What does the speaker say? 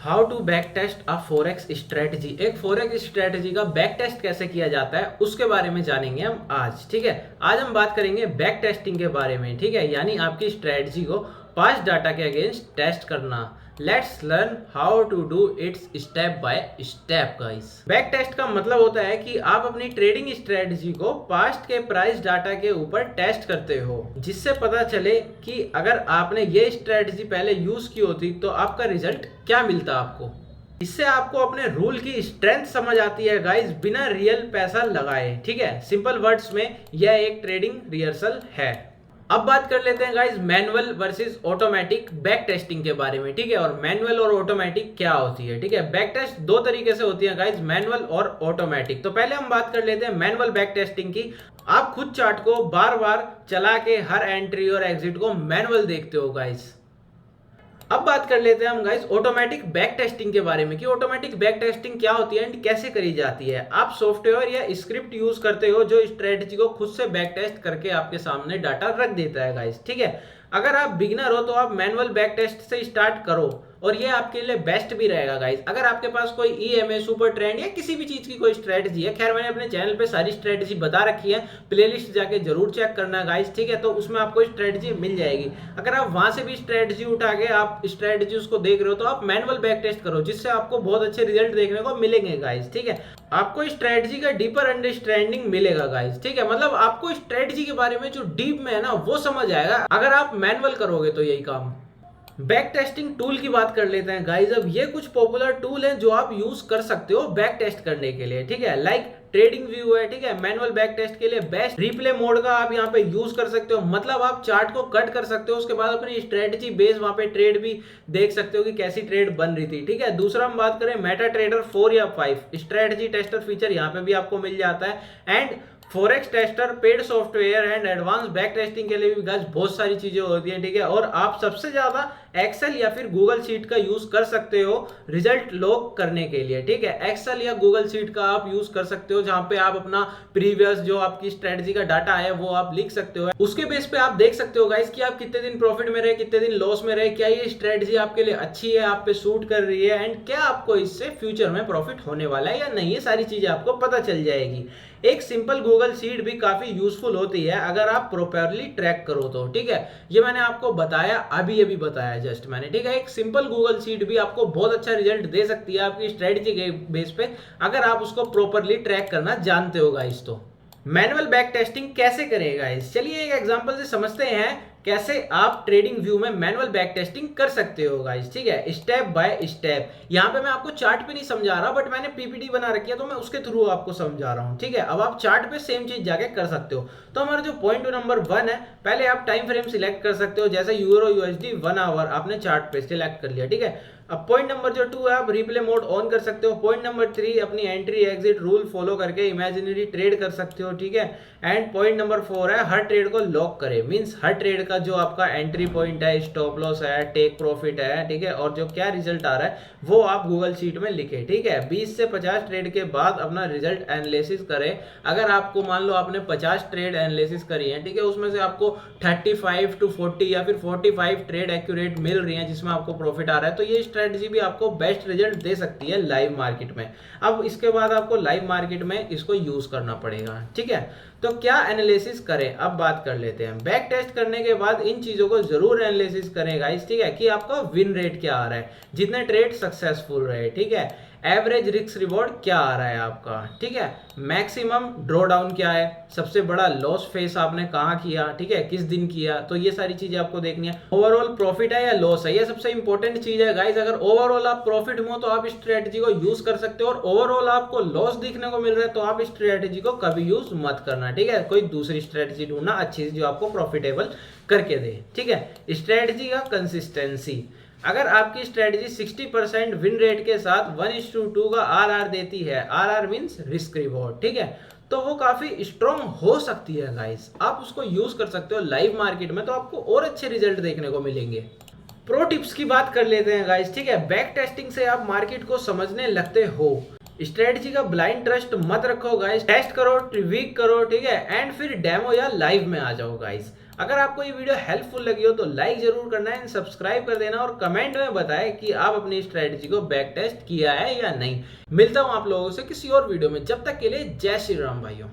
How to back test a forex strategy. एक forex strategy का back test कैसे किया जाता है उसके बारे में जानेंगे हम आज। ठीक है, आज हम बात करेंगे बैक टेस्टिंग के बारे में। ठीक है, यानी आपकी स्ट्रेटजी को पास्ट डाटा के अगेंस्ट टेस्ट करना। Let's learn how to do its step by step guys. Back test का मतलब होता है कि आप अपनी ट्रेडिंग स्ट्रेटजी को पास्ट के प्राइस डाटा के ऊपर टेस्ट करते हो, जिससे पता चले कि अगर आपने ये स्ट्रेटजी पहले यूज की होती तो आपका रिजल्ट क्या मिलता आपको। इससे आपको अपने रूल की स्ट्रेंथ समझ आती है गाइस, बिना रियल पैसा लगाए। ठीक है, सिंपल वर्ड्स में यह एक ट्रेडिंग रिहर्सल है। अब बात कर लेते हैं guys manual versus automatic back testing के बारे में। ठीक है, और मैनुअल और ऑटोमेटिक क्या होती है। ठीक है, बैक टेस्ट दो तरीके से होती है गाइस, मैनुअल और ऑटोमेटिक। तो पहले हम बात कर लेते हैं मैनुअल बैक टेस्टिंग की। आप खुद चार्ट को बार बार चला के हर एंट्री और एग्जिट को मैनुअल देखते हो गाइस। अब बात कर लेते हैं हम गाइस ऑटोमेटिक बैक टेस्टिंग के बारे में कि ऑटोमेटिक बैक टेस्टिंग क्या होती है एंड कैसे करी जाती है। आप सॉफ्टवेयर या स्क्रिप्ट यूज करते हो जो स्ट्रेटजी को खुद से बैक टेस्ट करके आपके सामने डाटा रख देता है गाइस। ठीक है, अगर आप बिगिनर हो तो आप मैनुअल बैक टेस्ट से स्टार्ट करो और ये आपके लिए बेस्ट भी रहेगा गाइस। अगर आपके पास कोई ईएमए, सुपर ट्रेंड या किसी भी चीज की कोई स्ट्रेटजी है, खैर मैंने अपने चैनल पे सारी स्ट्रेटजी बता रखी है, प्लेलिस्ट जाके जरूर चेक करना गाइस। ठीक है, तो उसमें आपको स्ट्रेटजी मिल जाएगी। अगर आप वहां से भी स्ट्रेटजी उठा के आप स्ट्रेटजी उसको देख रहे हो तो आप मैनुअल बैक टेस्ट करो, जिससे आपको बहुत अच्छे रिजल्ट देखने को मिलेंगे गाइस। ठीक है, आपको स्ट्रेटजी का डीपर अंडरस्टैंडिंग मिलेगा गाइस। ठीक है, मतलब आपको स्ट्रेटजी के बारे में जो डीप में है ना वो समझ आएगा अगर आप मैनुअल करोगे तो यही काम। बैक टेस्टिंग टूल की बात कर लेते हैं गाइस। अब ये कुछ पॉपुलर टूल हैं जो आप यूज कर सकते हो बैक टेस्ट करने के लिए। ठीक है, लाइक ट्रेडिंग व्यू है। ठीक है, मैनुअल बैक टेस्ट के लिए बेस्ट रिप्ले मोड का आप यहाँ पे यूज कर सकते हो। मतलब आप चार्ट को कट कर सकते हो, उसके बाद अपनी स्ट्रेटजी बेस वहां पे ट्रेड भी देख सकते हो कि कैसी ट्रेड बन रही थी। ठीक है, दूसरा हम बात करें मेटा ट्रेडर 4 या 5 स्ट्रेटजी टेस्टर फीचर यहाँ पे भी आपको मिल जाता है। And forex tester paid software and advance back testing के लिए भी गाइस बहुत सारी चीजें होती हैं। ठीक है, और आप सबसे ज्यादा एक्सेल या फिर गूगल शीट का यूज कर सकते हो रिजल्ट लॉग करने के लिए। ठीक है, एक्सेल या गूगल शीट का आप यूज कर सकते हो, जहां पे आप अपना प्रीवियस जो आपकी स्ट्रेटजी का डाटा है वो आप लिख सकते हो। उसके बेस पे आप देख सकते हो गाइस कि आप कितने दिन प्रॉफिट में रहे, कितने दिन लॉस में रहे, क्या ये स्ट्रेटजी आपके लिए अच्छी है, आप पे सूट कर रही है, एंड क्या आपको इससे फ्यूचर में प्रॉफिट होने वाला है या नहीं। ये सारी चीजें आपको पता चल जाएगी। एक सिंपल गूगल शीट भी काफी यूजफुल होती है अगर आप प्रॉपरली ट्रैक करो तो। ठीक है, ये मैंने आपको बताया, अभी बताया जस्ट मैंने। ठीक है, एक सिंपल गूगल शीट भी आपको बहुत अच्छा रिजल्ट दे सकती है आपकी स्ट्रेटजी के बेस पे, अगर आप उसको प्रॉपरली ट्रैक करना जानते हो गाइस। तो मैनुअल बैक टेस्टिंग कैसे करेगा गाइस, चलिए एक एग्जांपल से समझते हैं कैसे आप ट्रेडिंग व्यू में मैनुअल बैक टेस्टिंग कर सकते हो गाइस। ठीक है, स्टेप बाय स्टेप। यहाँ पे मैं आपको चार्ट पे नहीं समझा रहा, बट मैंने पीपीटी बना रखी है तो मैं उसके थ्रू आपको समझा रहा हूँ। ठीक है, अब आप चार्ट पे सेम चीज जाके कर सकते हो। तो हमारा जो पॉइंट नंबर 1 है, पहले आप टाइम फ्रेम सिलेक्ट कर सकते हो, जैसे यूरो यूएसडी 1 आवर आपने चार्ट पे सिलेक्ट कर लिया। ठीक है, अब पॉइंट नंबर जो 2 है आप रिप्ले मोड ऑन कर सकते हो। पॉइंट नंबर 3 अपनी एंट्री एग्जिट रूल फॉलो करके इमेजिनरी ट्रेड कर सकते हो। ठीक है, एंड पॉइंट नंबर 4 है हर ट्रेड को लॉक करे, मींस हर ट्रेड का जो आपका एंट्री पॉइंट है, स्टॉप लॉस है, टेक प्रॉफिट है। ठीक है, और जो क्या रिजल्ट आ रहा है वो आप गूगल शीट में लिखे। ठीक है, 20 से 50 ट्रेड के बाद अपना रिजल्ट एनालिसिस करें। अगर आपको मान लो आपने 50 ट्रेड एनालिसिस करी है, ठीक है, उसमें से आपको 35 to 40 या फिर 45 ट्रेड एक्यूरेट मिल रही है जिसमें आपको प्रॉफिट आ रहा है, तो ये स्ट्रेटजी भी आपको बेस्ट रिजल्ट दे सकती है लाइव मार्केट में। अब इसके बाद आपको लाइव मार्केट में इसको यूज करना पड़ेगा। ठीक है, तो क्या एनालिसिस करें, अब बात कर लेते हैं। बैक टेस्ट करने के बाद इन चीजों को जरूर एनालिसिस करें गाइस। ठीक है, कि आपका विन रेट क्या आ रहा है, जितने ट्रेड सक्सेसफुल रहे। ठीक है, एवरेज रिस्क रिवॉर्ड क्या आ रहा है आपका। ठीक है, मैक्सिमम ड्रॉ डाउन क्या है, सबसे बड़ा लॉस फेस आपने कहाँ किया, ठीक है, किस दिन किया, तो ये सारी चीजें आपको देखनी है। ओवरऑल प्रॉफिट है या लॉस है, ये सबसे इंपॉर्टेंट चीज है गाइस। अगर ओवरऑल आप प्रॉफिट में हो तो आप स्ट्रेटजी को यूज कर सकते हो, और ओवरऑल आपको लॉस दिखने को मिल रहा है तो आप स्ट्रेटजी को कभी यूज मत करना। ठीक है, कोई दूसरी स्ट्रेटजी ढूंढना अच्छी जो आपको प्रॉफिटेबल करके दे। ठीक है, स्ट्रेटजी का कंसिस्टेंसी, अगर आपकी स्ट्रेटजी 60% विन रेट के साथ 1:2 का आरआर देती है, आरआर मींस रिस्क रिवॉर्ड, ठीक है, तो वो काफी स्ट्रॉन्ग हो सकती है गाइस। आप उसको यूज कर सकते हो लाइव मार्केट में, तो आपको और अच्छे रिजल्ट देखने को मिलेंगे। प्रो टिप्स की बात कर लेते हैं गाइस। ठीक है, बैक टेस्टिंग से आप मार्केट को समझने लगते हो। स्ट्रेटजी का ब्लाइंड ट्रस्ट मत रखो गाइस, टेस्ट करो, ट्वीक करो। ठीक है, एंड फिर डेमो या लाइव में आ जाओ गाइस। अगर आपको ये वीडियो हेल्पफुल लगी हो तो लाइक जरूर करना है, सब्सक्राइब कर देना और कमेंट में बताएं कि आप अपनी स्ट्रेटजी को बैक टेस्ट किया है या नहीं। मिलता हूं आप लोगों से किसी और वीडियो में, जब तक के लिए जय श्री राम भाइयों।